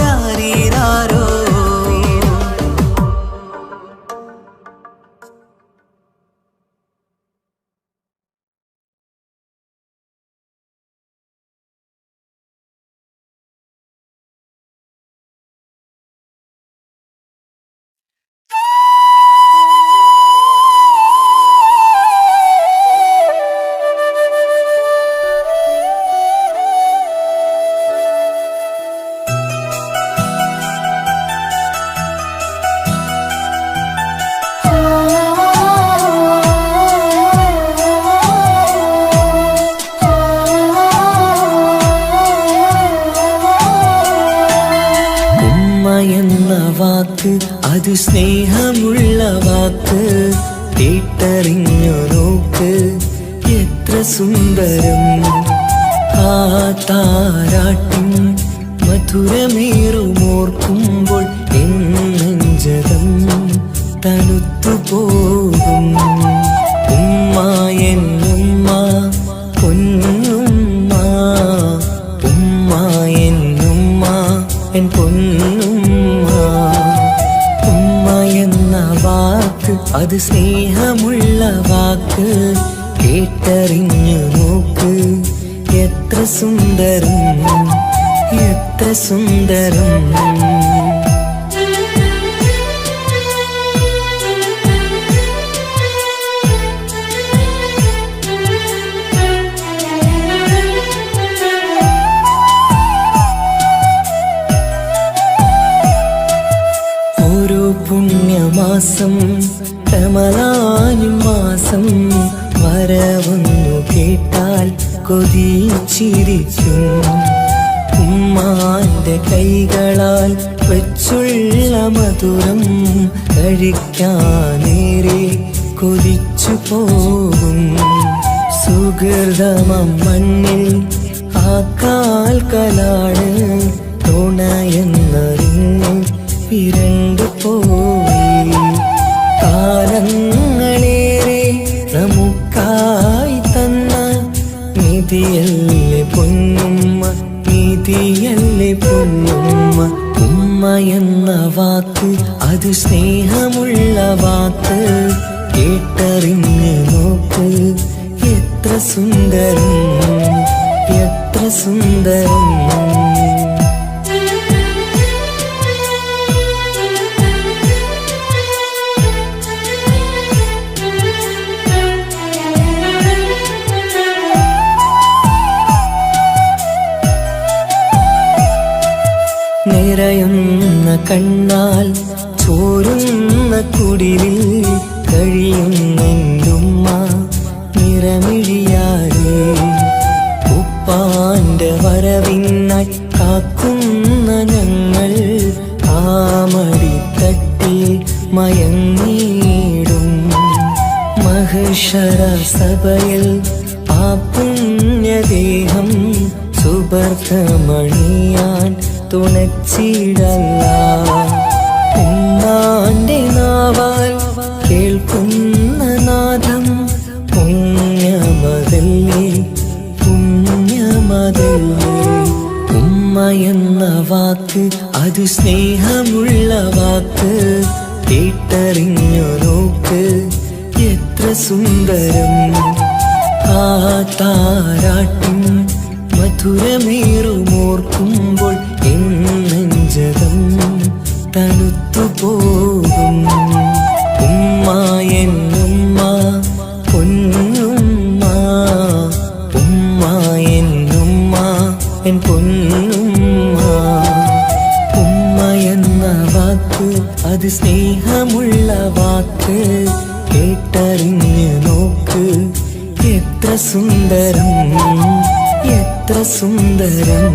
രാരീരാരോ ഉമ്മ എന്ന വാക്ക് അത് സ്നേഹമുള്ള വാക്ക് കേട്ടറിഞ്ഞു നോക്ക് എത്ര സുന്ദരം ആ താരാട്ടിൻ മധുരമേറുമോർക്കുമ്പോൾ എൻ നെഞ്ചകം തണുത്തു പോകും ഉമ്മ എന്നുമ്മ പൊന്നുമ്മ ഉമ്മ എന്നുമ്മ എൻ പൊന്നുമ്മ ഉമ്മ എന്ന വാക്ക് അത് സ്നേഹമുള്ള വാക്ക് കേട്ടറിഞ്ഞു നോക്ക് എത്ര സുന്ദരം എത്ര സുന്ദരം ഓരോ പുണ്യമാസം റമളാനിൻ മാസം വരവൊന്നു കേട്ടാൽ കൊതിച്ചിരിക്കും ഉമ്മാന്റെ കൈകളാൽ വെച്ചുള്ള മധുരം കഴിക്കാനേറെ കൊതിച്ചു പോകും സുഹൃതമം മണ്ണിൽ ആ കാൽക്കലാണ് തുണയെന്നറിഞ്ഞ് പിരണ്ടു പോയി കാലങ്ങളേറെ നമുക്കായി തന്ന നിധിയല്ലേ പൊന്നുമ്മ നിധിയല്ലേ പൊന്നുമ്മ ഉമ്മ എന്ന വാക്ക് അത് സ്നേഹമുള്ള വാക്ക് കേട്ടറിഞ്ഞ് നോക്ക് എത്ര സുന്ദരം എത്ര സുന്ദരം നിറയുന്ന കണ്ണാൽ ചോരുന്ന കുടിലിൽ കഴിയുന്നുമ്മ നിറമിഴിയാലേ ഉപ്പാന്റെ വരവിനായി കാക്കുന്ന ഞങ്ങൾ ആമടിത്തട്ടിൽ മയങ്ങിയിടും മഹശര സഭയിൽ ആ പുണ്യദേഹം സുബർദ്ധമണിയാൻ തുണച്ചിടല്ല ഉമ്മാന്റെ നാവാൽ കേൾക്കുന്ന നാദം പുണ്യമതല്ലേ പുണ്യമതല്ലേ ഉമ്മ എന്ന വാക്ക് അത് സ്നേഹമുള്ള വാക്ക് കേട്ടറിഞ്ഞു നോക്ക് എത്ര സുന്ദരം ആ താരാട്ടും മധുരമേറുമോർക്കുമ്പോൾ നെഞ്ചകം തണുത്തു പോകും ഉമ്മ എന്നുമ്മ പൊന്നുമ്മ ഉമ്മ എന്നുമ്മ എൻ പൊന്നുമ്മ ഉമ്മ എന്ന വാക്ക് അത് സ്നേഹമുള്ള വാക്ക് കേട്ടറിഞ്ഞ് നോക്ക് എത്ര സുന്ദരം എത്ര സുന്ദരം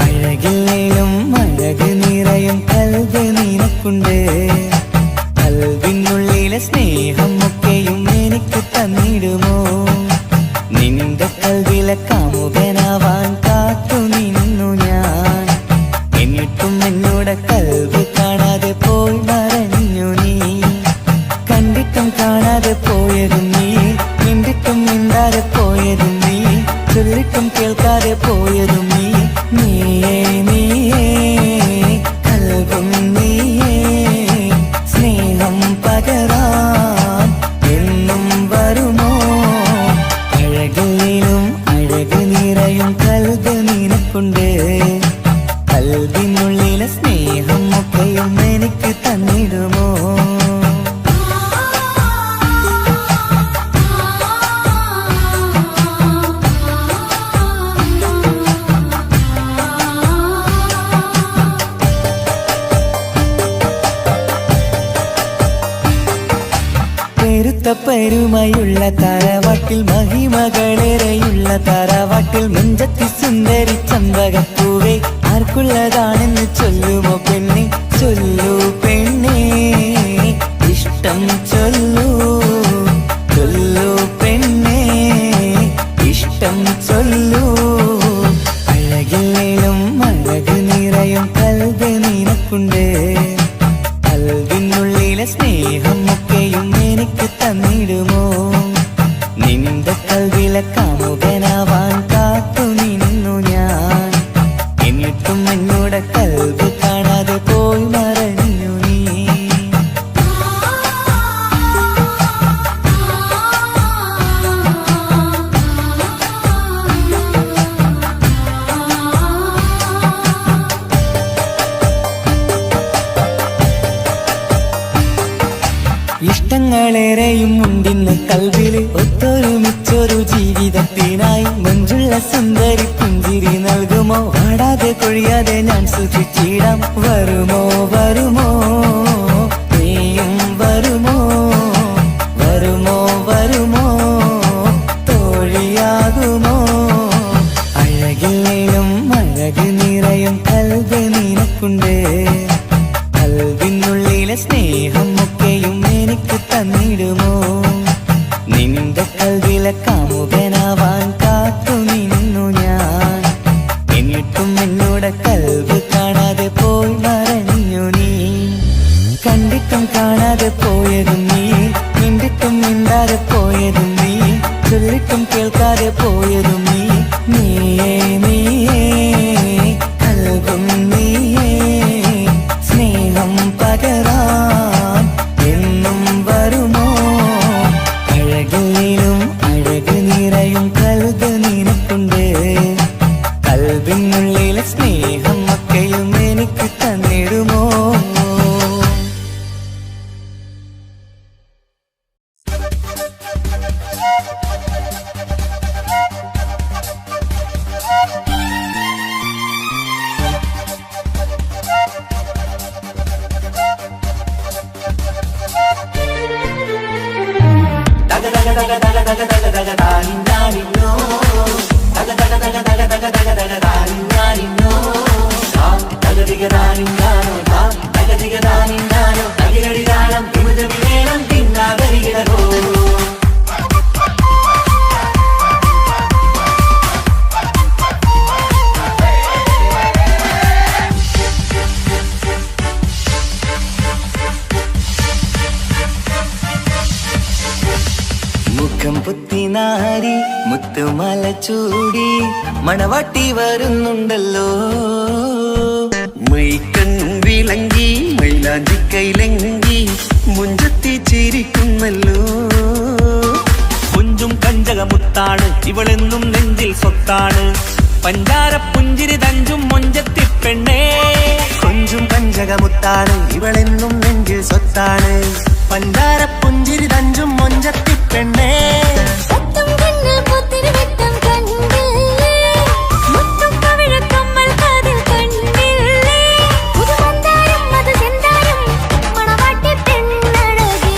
അഴകില്ലേലും അഴക് നിറയും കൽബ് നിനക്കുണ്ട് കൽബിനുള്ളിലെ സ്നേഹം ഒക്കെയും എനിക്ക് തന്നിടുമോ നിന്റെ കൽബിലെ കാമുകനാവാൻ കാത്തു നിന്നു ഞാൻ എന്നിട്ടും എന്നോട് കൽബ് കാണാതെ പോയി മറഞ്ഞു നീ കണ്ടിട്ടും കാണാതെ പോയതും നീ മിണ്ടിട്ടും മിണ്ടാതെ പോയതും നീ ചൊല്ലിട്ടും കേൾക്കാതെ പോയതും നീ നീയേ നീയേ കൽബും നീയേ സ്നേഹം പകരാൻ എന്നും വരുമോ അഴകിലും അഴക് നിറയും കൽബ് നിനക്കുണ്ട് കൽബിനുള്ളിലെ സ്നേഹം ഒക്കെയും എനിക്ക് തന്നിടുമോ പെരുമയുള്ള തറവാട്ടിൽ മഹിമകളേറെയുള്ള തറവാട്ടിൽ മുഞ്ചത്തി സുന്ദരി ചമ്പകപ്പൂവേ ആർക്കുള്ളതാണെന്ന് ചൊല്ലുമോ പെണ്ണെ ചൊല്ലൂ പെണ്ണേ ഇഷ്ടം ചൊല്ലൂ ചൊല്ലൂ പെണ്ണേ ഇഷ്ടം ചൊല്ലൂ അഴകില്ലേലും അഴക് നിറയും കൽബ് നിനക്കുണ്ട് കൽബിനുള്ളിലെ സ്നേഹം ഒക്കെയും എനിക്ക് തന്നിടുമോ നിന്റെ കൽബിലെ കാമുകനാവാൻ കാത്തു നിന്നു ഞാൻ എന്നിട്ടും എന്നോട് കൽബ് കാണാതെ പോയി മറഞ്ഞു നീ ഇഷ്ടങ്ങളേറെയും ഉണ്ടിന്ന് കൽവില് ഒത്തൊരുമിച്ചൊരു ജീവിതത്തിനായി മഞ്ചുള്ള സുന്ദരി പുഞ്ചിരി നൽകുമോ പാടാതെ കൊഴിയാതെ ഞാൻ സൂക്ഷിച്ചിടാം വരുമോ വരുമോ നീയും വരുമോ വരുമോ വരുമോ തോഴിയാകുമോ അഴകില്ലേലും അഴക് നിറയും കൽബ് നിനക്കുണ്ട് കൽബിനുള്ളിലെ സ്നേഹം ഒക്കെയും എനിക്ക് തന്നിടുമോ നിന്റെ കൽബിലെ കാമുകനാവാൻ കാത്തു നിന്നു ഞാൻ എന്നിട്ടും എന്നോട് കൽവ് കാണാതെ പോയി മറഞ്ഞു നീ കണ്ടിട്ടും കാണാതെ പോയതും നീ മിണ്ടിട്ടും മിണ്ടാതെ പോയതും നീ ചൊല്ലിട്ടും കേൾക്കാതെ പോയതും നീ നീയേ നീയേ കൽവും നീയേ സ്നേഹം പകരാൻ എന്നും വരുമോ അഴകിലും അഴക് നിറയും കൽവ് നിനക്കുണ്ട് കൽവിനുള്ളിലെ സ്നേഹം ഒക്കെയും എനിക്ക് തന്നിടുമോ മുഖം പുത്തിനാരി മുത്തുമല ചൂടി മണവാട്ടി വരുന്നുണ്ടല്ലോ മൈക്കണ്ണും വിളങ്ങി മൈലാഞ്ചി കൈലങ്കി മുഞ്ചത്തി ചിരിക്കുന്നല്ലോ കുഞ്ചും കഞ്ചകമുത്താണ് ഇവളെന്നും നെഞ്ചിൽ സ്വത്താണ് പഞ്ചാര പുഞ്ചിരി തഞ്ചും മൊഞ്ചത്തി പെണ്ണേ കൊഞ്ചും പഞ്ചകമുത്താണ് ഇവളെന്നും നെഞ്ചിൽ സ്വത്താണ് പഞ്ചാര പുഞ്ചിരി തഞ്ചും മൊഞ്ചത്തി പെണ്ണേ പത്തും കണ്ണിൽ പുത്തിരി വെട്ടം കണ്ടില്ലേ മുത്തും പവിഴക്കമ്മൽ കാതിൽ കണ്ടില്ലേ പുതുമന്ദാരം അത് ചെന്താരം മണവാട്ടി പെണ്ണഴകേ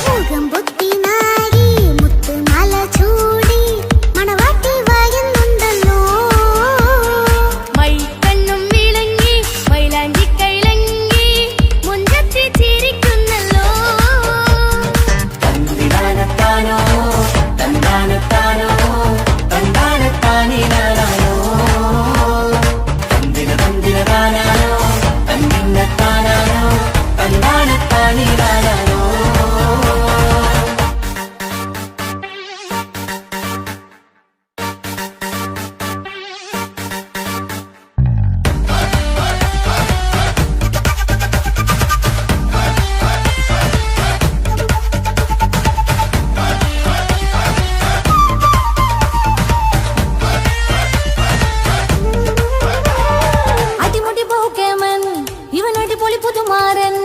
മുഖം പൊത്തി നാരി മുത്തുമാല ചൂടി മണവാട്ടി വായുന്നുണ്ടല്ലോ മൈക്കണ്ണും വിളങ്ങി മൈലാഞ്ചി കൈലങ്കി മുഞ്ചത്തി ചിരിക്കുന്നല്ലോ തന്തിനാനത്താനോ തന്താനത്താനോ തന്താനത്താനിനാനോ തന്തിന തന്തിനതാനാനോ തന്തിന്നത്താനാനോ തന്താനത്താനിനാനോ അടിമുടി പോകേമൻ ഇവൻ അടിപൊളി പുതുമാരൻ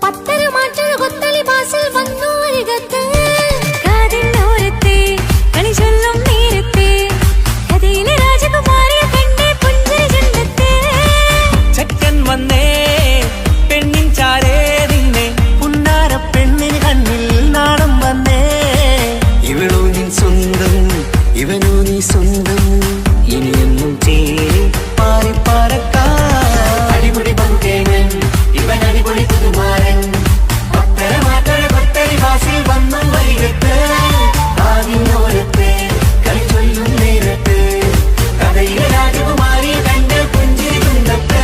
പത്തര മാറ്റൊരു കൊത്തളി ബാസിൽ വന്നു അരികത്ത് കാതിനോരത്തെ കളി ചൊല്ലും നേരത്തെ കഥയിലെ രാജകുമാരിയെ കണ്ടേ പുഞ്ചിരി ചെന്നത്തെ ചെക്കൻ വന്നേ പെണ്ണിൻ ചാരേ നിന്നെ പുന്നാര പെണ്ണിന് കണ്ണിൽ നാണം വന്നേ ഇവളോ നീ സ്വന്തം ഇവനോ നീ സ്വന്തം ഇനിയെന്നും ചേരി പാറി പറക്കാ അടിപൊളി ബഹുകേമൻ ഇവൻ അടിപൊളി പുതുമാരൻ പത്തര മാറ്റഴ കൊത്തരി വാസിൽ വന്നു വരികത്ത് ആദിനോരത്ത് കളി ചൊല്ലും നേരത്ത് കഥയിലെ രാജകുമാരി കണ്ട് പുഞ്ചിരി കുന്തത്ത്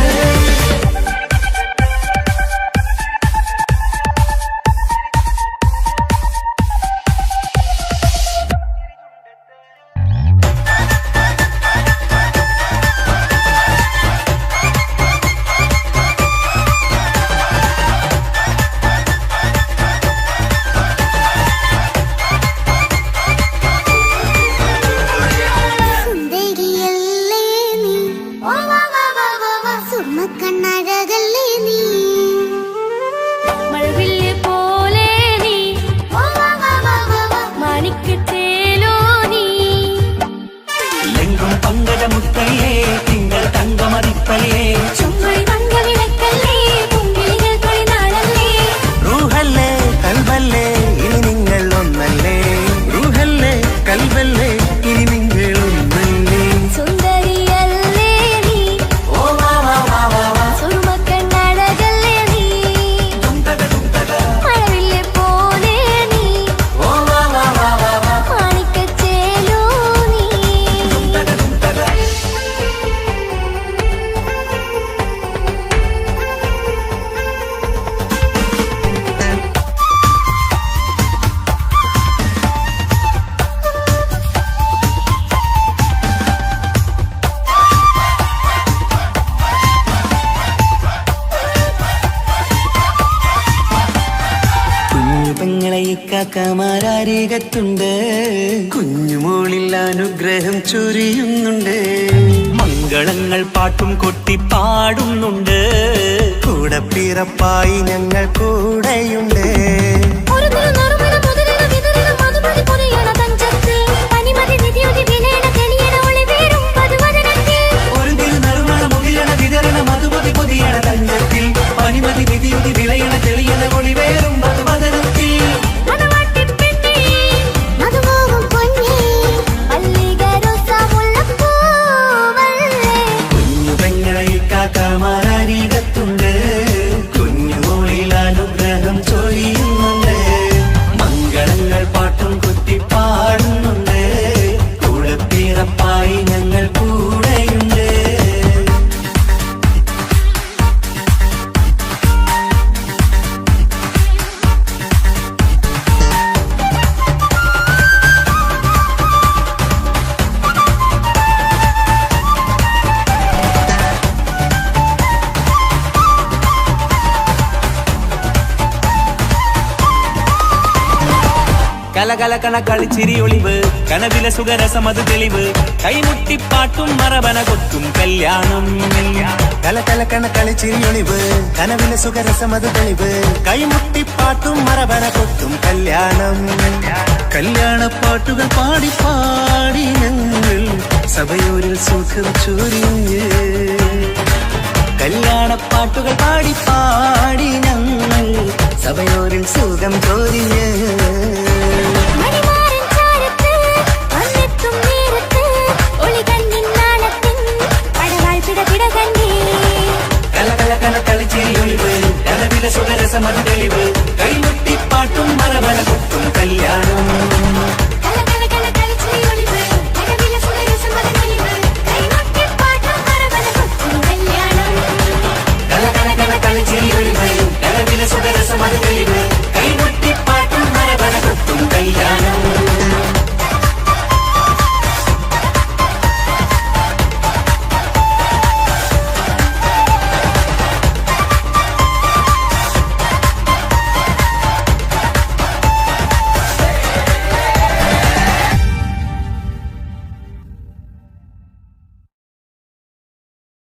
അരികത്തുണ്ട്, കുഞ്ഞുമോളിൽ അനുഗ്രഹം ചൊരിയുന്നുണ്ട്. മംഗളങ്ങൾ പാട്ടും കൊട്ടി പാടുന്നുണ്ട്, കൂടെ പിറപ്പായി ഞങ്ങൾ കൂടെയുണ്ട്. ഒരു നറുമണ മുതിരണ വിതരണ മധുമതി പൊരിയണ തഞ്ചത്തിൽ പനിമതി നിധിയുതി വിലയണ തെളിയണ ഒളിവേറും പതുവദനത്തിൽ. ഒരു നറുമണ മുതിരണ വിതരണ മധുമതി പൊതിയണ തഞ്ചത്തിൽ പനിമതി വിധിയുതി വിളയണ തെളിയണ ഒളിവേറും മധുവദനത്തിൽ. മണവാട്ടിപ്പെണ്ണേ, മധുമോഹം പൊന്നേ, മല്ലികരോസാമുല്ലപ്പൂവല്ലേ. കുഞ്ഞു പെങ്ങളെ കാക്കാമാർ അരികത്തുണ്ട്, കുഞ്ഞുമോളിൽ അനുഗ്രഹം ചൊരിയുന്നുണ്ട്. മംഗളങ്ങൾ പാട്ടും കുത്തി പാടുന്നുണ്ട്, കൂടെ പിറപ്പായി ഞങ്ങൾ കൂടെയുണ്ട്. കലകലകണ കളിച്ചിരി ഒളിവ്, കനവിലെ സുഖരസമത് തെളിവ്, കൈമുട്ടിപ്പാട്ടും മറവന കൊത്തും കല്യാണം. കലകലകണ കളിച്ചിരിയൊളിവ്, കനവിലെ സുഖരസമത് തെളിവ്, കൈമുട്ടിപ്പാട്ടും മറവന കൊത്തും കല്യാണം. കല്യാണപ്പാട്ടുകൾ പാടി പാടി ഞങ്ങൾ സഭയൂരിൽ സുഖം ചൊരിഞ്ഞ്. കല്യാണപ്പാട്ടുകൾ പാടി പാടി ഞങ്ങൾ സഭയോരിൽ സുഖം ചൊരിഞ്ഞ്. മണിമാരൻ ചാരത്ത് വന്നെത്തും നേരത്ത് ഒളികണ്ണിൻ നാളത്തിൻ അടവാൾ പിടപിട കണ്ടേ. കലകലകണ കളിച്ചിരിയൊളിവ്, കനവിലെ സുഖരസമത് തെളിവ്, കൈമുട്ടിപ്പാട്ടും മറവന കൊത്തും കല്യാണം.